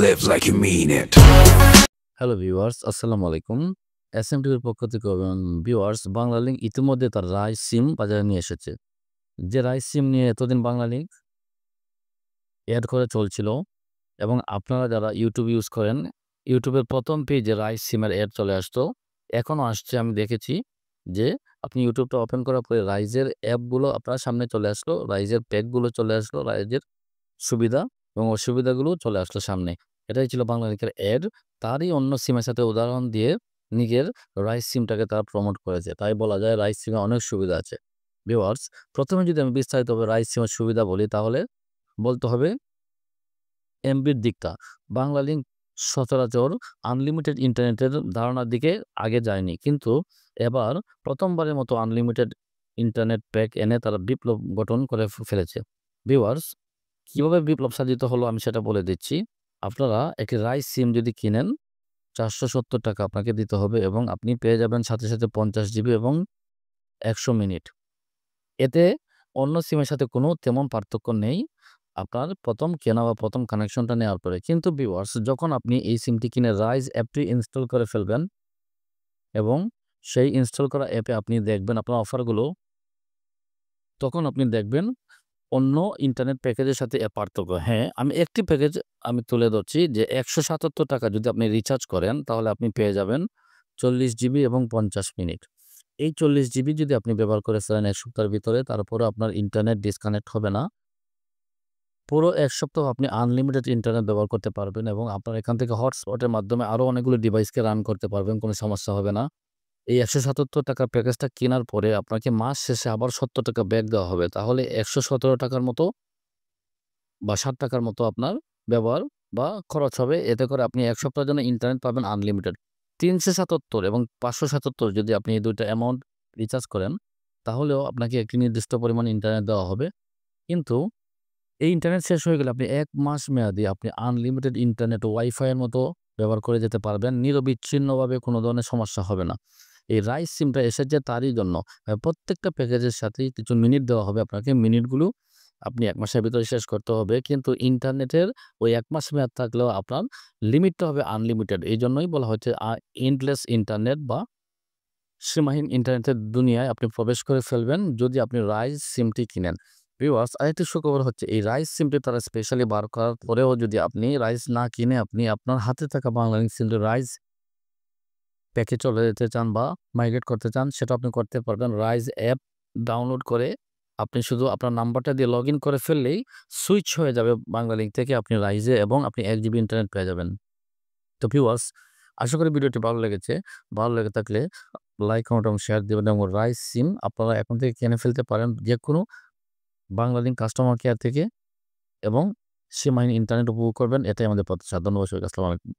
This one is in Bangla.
live like you mean it. Hello viewers, আসসালামু আলাইকুম। এসএমটিভির পক্ষ থেকে ভিউয়ার্স, বাংলালিংক ইতিমধ্যে তার রাইস সিম বাজারে নিয়ে এসেছে। যে রাইস সিম নিয়ে এতদিন বাংলালিংক এড করে চলছিল এবং আপনারা যারা ইউটিউব ইউজ করেন, ইউটিউবের প্রথম পেজে রাইস সিমের এড চলে আসতো। এখনও আসছে, আমি দেখেছি যে আপনি ইউটিউবটা ওপেন করার পরে রাইজের অ্যাপগুলো আপনার সামনে চলে আসলো, রাইজের প্যাকগুলো চলে আসলো, রাইজের সুবিধা এবং অসুবিধাগুলো চলে আসলো সামনে। এটাই ছিল বাংলালিংকের অ্যাড। তারই অন্য সিমের সাথে উদাহরণ দিয়ে নিজের রাইস সিমটাকে তারা প্রমোট করেছে। তাই বলা যায় রাইস সিমে অনেক সুবিধা আছে। ভিউয়ার্স, প্রথমে যদি আমি বিস্তারিতভাবে রাইস সিমের সুবিধা বলি, তাহলে বলতে হবে এমবির দিকটা। বাংলালিংক সচরাচর আনলিমিটেড ইন্টারনেটের ধারণার দিকে আগে যায়নি, কিন্তু এবার প্রথমবারের মতো আনলিমিটেড ইন্টারনেট প্যাক এনে তারা বিপ্লব গঠন করে ফেলেছে। ভিউয়ার্স, কিভাবে বিপ্লব সাধিত হলো আমি সেটা বলে দিচ্ছি। আপনারা একটি রাইস সিম যদি কিনেন, 470 টাকা আপনাকে দিতে হবে এবং আপনি পেয়ে যাবেন সাথে, সাথে 50 জিবি এবং 100 মিনিট। এতে অন্য সিমের সাথে কোনো তেমন পার্থক্য নেই আপনার প্রথম কেনা বা প্রথম কানেকশনটা নেওয়ার পরে। কিন্তু ভিউয়ার্স, যখন আপনি এই সিমটি কিনে রাইজ অ্যাপটি ইনস্টল করে ফেলবেন এবং সেই ইনস্টল করা অ্যাপে আপনি দেখবেন আপনার অফারগুলো, তখন আপনি দেখবেন অন্য ইন্টারনেট প্যাকেজের সাথে এর পার্থক্য। হ্যাঁ, আমি একটি প্যাকেজ তুলে ধরছি যে 177 টাকা যদি আপনি রিচার্জ করেন, তাহলে আপনি পেয়ে যাবেন 40 জিবি এবং 50 মিনিট। এই 40 জিবি যদি আপনি ব্যবহার করে ফেলেন 1 সপ্তাহের ভিতরে, তারপরে আপনার ইন্টারনেট ডিসকানেক্ট হবে না। পুরো 1 সপ্তাহ আপনি আনলিমিটেড ইন্টারনেট ব্যবহার করতে পারবেন এবং আপনার এখান থেকে হটস্পটের মাধ্যমে আরও অনেকগুলো ডিভাইসকে রান করতে পারবেন, কোনো সমস্যা হবে না। এই 177 টাকার প্যাকেজটা কেনার পরে আপনাকে মাস শেষে আবার 70 টাকা ব্যাক দেওয়া হবে। তাহলে 117 টাকার মতো বা 60 টাকার মতো আপনার ব্যবহার বা খরচ হবে। এতে করে আপনি 1 সপ্তাহের জন্য ইন্টারনেট পাবেন আনলিমিটেড। 377 এবং 577 যদি আপনি এই ২ টা অ্যামাউন্ট রিচার্জ করেন, তাহলেও আপনাকে একটি নির্দিষ্ট পরিমাণ ইন্টারনেট দেওয়া হবে। কিন্তু এই ইন্টারনেট শেষ হয়ে গেলে আপনি ১ মাস মেয়াদি আপনি আনলিমিটেড ইন্টারনেট ওয়াইফাই এর মতো ব্যবহার করে যেতে পারবেন। নিরবিচ্ছিন্নভাবে কোনো ধরনের সমস্যা হবে না। এই রাইস সিমটা এসেছে তারই জন্য। প্রত্যেকটা প্যাকেজের সাথেই কিছু মিনিট দেওয়া হবে আপনাকে। মিনিটগুলো আপনি ১ মাসের ভিতরে শেষ করতে হবে। কিন্তু ইন্টারনেটের ওই ১ মাস মেয়াদ থাকলেও আপনার লিমিটটা হবে আনলিমিটেড। এইজন্যই বলা হচ্ছে এন্ডলেস ইন্টারনেট বা সীমাহীন ইন্টারনেটের দুনিয়ায় আপনি প্রবেশ করে ফেলবেন যদি আপনি রাইস সিমটি কিনেন। ভিউয়ার্স, আরেকটি সুখবর হচ্ছে এই রাইস সিমটি তারা স্পেশালি বার করার পরেও যদি আপনি রাইস না কিনে আপনি আপনার হাতে থাকা বাংলালিংক সিমটি রাইস প্যাকে চলে যেতে চান বা মাইগ্রেট করতে চান, সেটা আপনি করতে পারবেন। রাইজ অ্যাপ ডাউনলোড করে আপনি শুধু আপনার নাম্বারটা দিয়ে লগইন করে ফেললেই সুইচ হয়ে যাবে বাংলালিংক থেকে আপনি রাইজে এবং আপনি 1 জিবি ইন্টারনেট পেয়ে যাবেন। তো ভিউয়ার্স, আশা করি ভিডিওটি ভালো লেগেছে। ভালো লেগে থাকলে লাইক, কমেন্ট এবং শেয়ার দিবেন এবং রাইস সিম আপনারা এখন থেকে কিনে ফেলতে পারেন যেকোনো বাংলালিংক কাস্টমার কেয়ার থেকে এবং সীমাহীন ইন্টারনেট উপভোগ করবেন। এটাই আমাদের প্রত্যাশা। ধন্যবাদ সবাইকে। আসসালামু আলাইকুম।